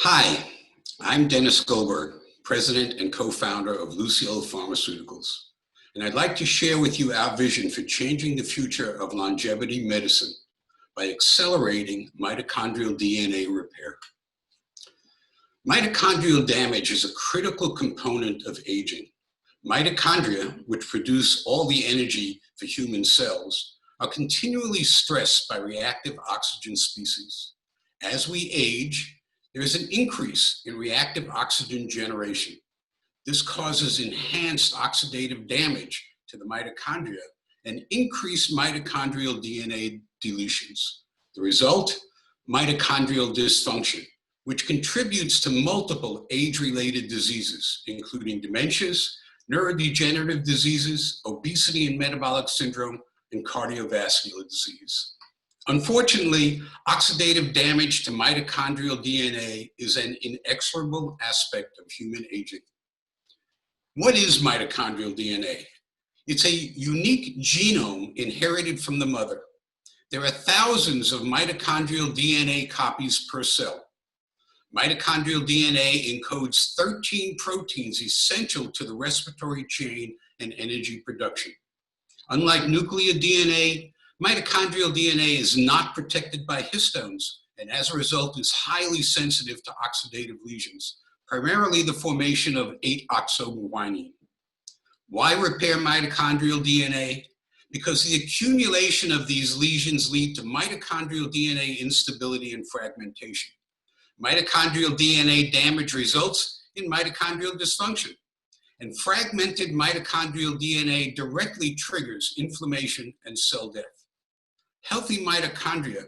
Hi, I'm Dennis Goldberg, President and co-founder of Luciole Pharmaceuticals, and I'd like to share with you our vision for changing the future of longevity medicine by accelerating mitochondrial DNA repair. Mitochondrial damage is a critical component of aging. Mitochondria, which produce all the energy for human cells, are continually stressed by reactive oxygen species. As we age, there is an increase in reactive oxygen generation. This causes enhanced oxidative damage to the mitochondria and increased mitochondrial DNA deletions. The result, mitochondrial dysfunction, which contributes to multiple age-related diseases, including dementias, neurodegenerative diseases, obesity and metabolic syndrome, and cardiovascular disease. Unfortunately, oxidative damage to mitochondrial DNA is an inexorable aspect of human aging. What is mitochondrial DNA? It's a unique genome inherited from the mother. There are thousands of mitochondrial DNA copies per cell. Mitochondrial DNA encodes 13 proteins essential to the respiratory chain and energy production. Unlike nuclear DNA, mitochondrial DNA is not protected by histones, and as a result is highly sensitive to oxidative lesions, primarily the formation of 8-oxoguanine. Why repair mitochondrial DNA? Because the accumulation of these lesions lead to mitochondrial DNA instability and fragmentation. Mitochondrial DNA damage results in mitochondrial dysfunction. And fragmented mitochondrial DNA directly triggers inflammation and cell death. Healthy mitochondria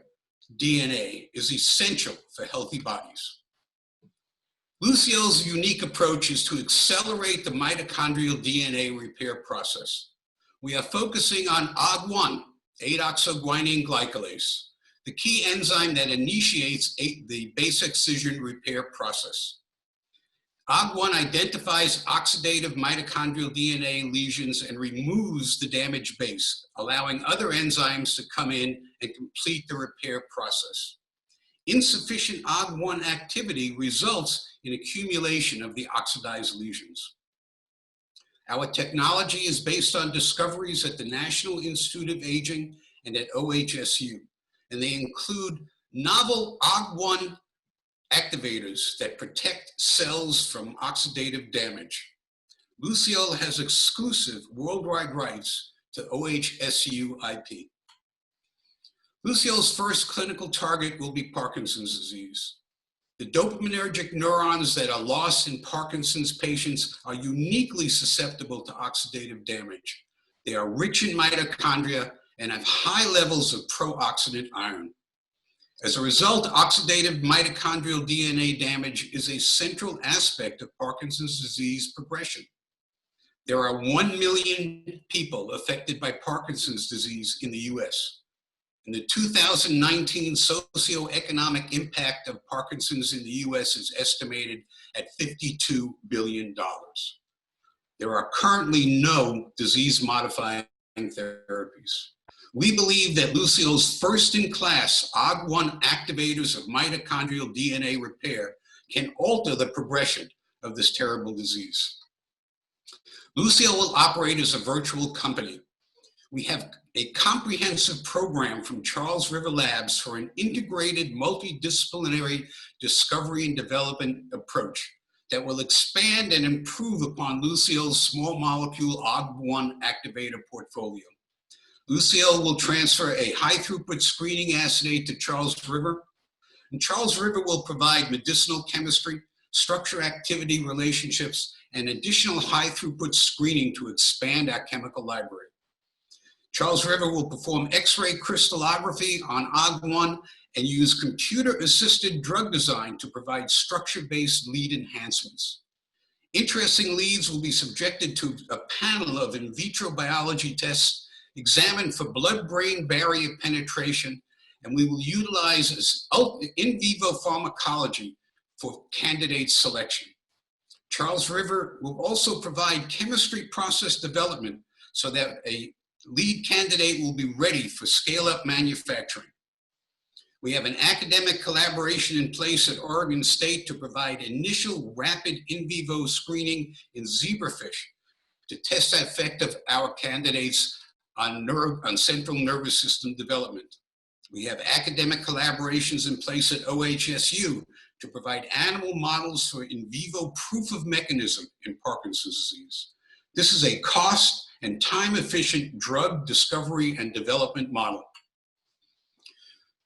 DNA is essential for healthy bodies. Luciole's unique approach is to accelerate the mitochondrial DNA repair process. We are focusing on OG1, 8-oxoguanine glycolase, the key enzyme that initiates the base excision repair process. OG1 identifies oxidative mitochondrial DNA lesions and removes the damaged base, allowing other enzymes to come in and complete the repair process. Insufficient OG1 activity results in accumulation of the oxidized lesions. Our technology is based on discoveries at the National Institute of Aging and at OHSU, and they include novel OG1 activators that protect cells from oxidative damage. Luciole has exclusive worldwide rights to OHSU IP. Luciole's first clinical target will be Parkinson's disease. The dopaminergic neurons that are lost in Parkinson's patients are uniquely susceptible to oxidative damage. They are rich in mitochondria and have high levels of pro-oxidant iron. As a result, oxidative mitochondrial DNA damage is a central aspect of Parkinson's disease progression. There are 1 million people affected by Parkinson's disease in the US. And the 2019 socioeconomic impact of Parkinson's in the US is estimated at $52 billion. There are currently no disease-modifying therapies. We believe that Luciole's first-in-class OG1 activators of mitochondrial DNA repair can alter the progression of this terrible disease. Luciole will operate as a virtual company. We have a comprehensive program from Charles River Labs for an integrated multidisciplinary discovery and development approach that will expand and improve upon Luciole's small molecule OG1 activator portfolio. Luciole will transfer a high-throughput screening assay to Charles River, and Charles River will provide medicinal chemistry, structure-activity relationships, and additional high-throughput screening to expand our chemical library. Charles River will perform X-ray crystallography on OG1 and use computer-assisted drug design to provide structure-based lead enhancements. Interesting leads will be subjected to a panel of in vitro biology tests examined for blood-brain barrier penetration, and we will utilize in vivo pharmacology for candidate selection. Charles River will also provide chemistry process development so that a lead candidate will be ready for scale-up manufacturing. We have an academic collaboration in place at Oregon State to provide initial rapid in vivo screening in zebrafish to test the effect of our candidates on central nervous system development. We have academic collaborations in place at OHSU to provide animal models for in vivo proof of mechanism in Parkinson's disease. This is a cost and time-efficient drug discovery and development model.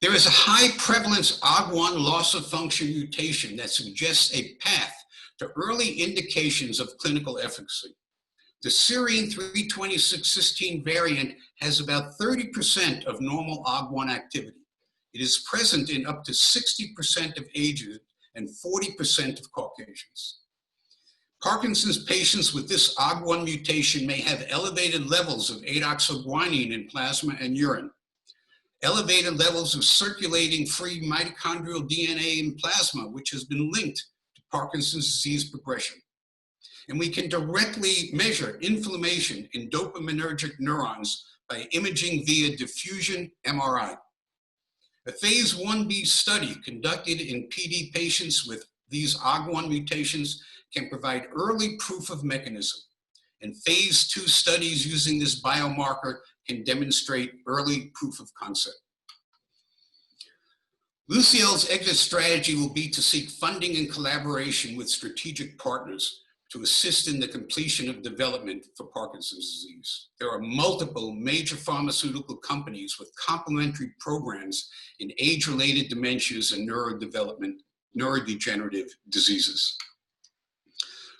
There is a high prevalence OG1 loss of function mutation that suggests a path to early indications of clinical efficacy. The serine 326 variant has about 30% of normal OG1 activity. It is present in up to 60% of Asians and 40% of Caucasians. Parkinson's patients with this OG1 mutation may have elevated levels of 8-oxoguanine in plasma and urine, elevated levels of circulating free mitochondrial DNA in plasma, which has been linked to Parkinson's disease progression. And we can directly measure inflammation in dopaminergic neurons by imaging via diffusion MRI. A phase 1b study conducted in PD patients with these OG1 mutations can provide early proof of mechanism. And phase 2 studies using this biomarker can demonstrate early proof of concept. Luciole's exit strategy will be to seek funding and collaboration with strategic partners to assist in the completion of development for Parkinson's disease. There are multiple major pharmaceutical companies with complementary programs in age-related dementias and neurodegenerative diseases.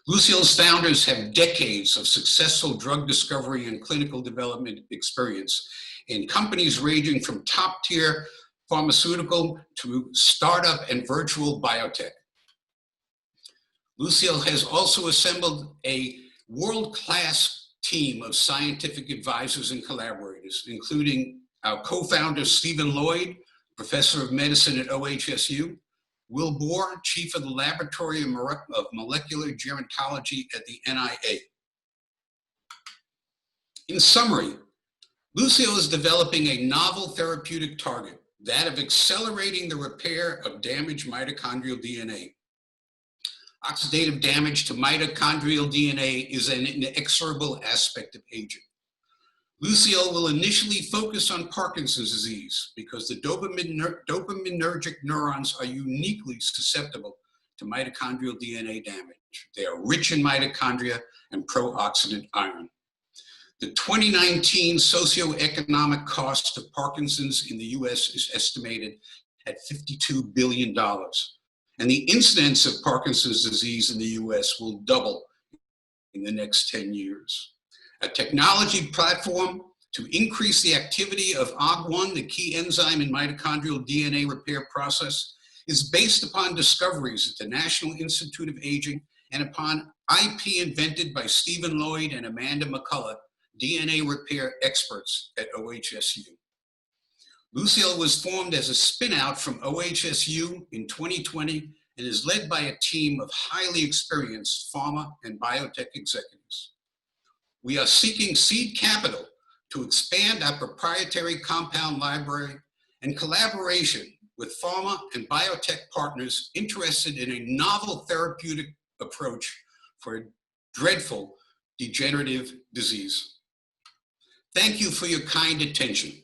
Luciole's founders have decades of successful drug discovery and clinical development experience in companies ranging from top-tier pharmaceutical to startup and virtual biotech. Luciole has also assembled a world-class team of scientific advisors and collaborators, including our co-founder, Stephen Lloyd, professor of medicine at OHSU, Will Bohr, chief of the Laboratory of Molecular Gerontology at the NIA. In summary, Luciole is developing a novel therapeutic target, that of accelerating the repair of damaged mitochondrial DNA. Oxidative damage to mitochondrial DNA is an inexorable aspect of aging. Luciole will initially focus on Parkinson's disease because the dopaminergic neurons are uniquely susceptible to mitochondrial DNA damage. They are rich in mitochondria and pro-oxidant iron. The 2019 socioeconomic cost of Parkinson's in the US is estimated at $52 billion. And the incidence of Parkinson's disease in the US will double in the next 10 years. A technology platform to increase the activity of OG1, the key enzyme in mitochondrial DNA repair process, is based upon discoveries at the National Institute of Aging and upon IP invented by Stephen Lloyd and Amanda McCullough, DNA repair experts at OHSU. Luciole was formed as a spin-out from OHSU in 2020 and is led by a team of highly experienced pharma and biotech executives. We are seeking seed capital to expand our proprietary compound library and collaboration with pharma and biotech partners interested in a novel therapeutic approach for a dreadful degenerative disease. Thank you for your kind attention.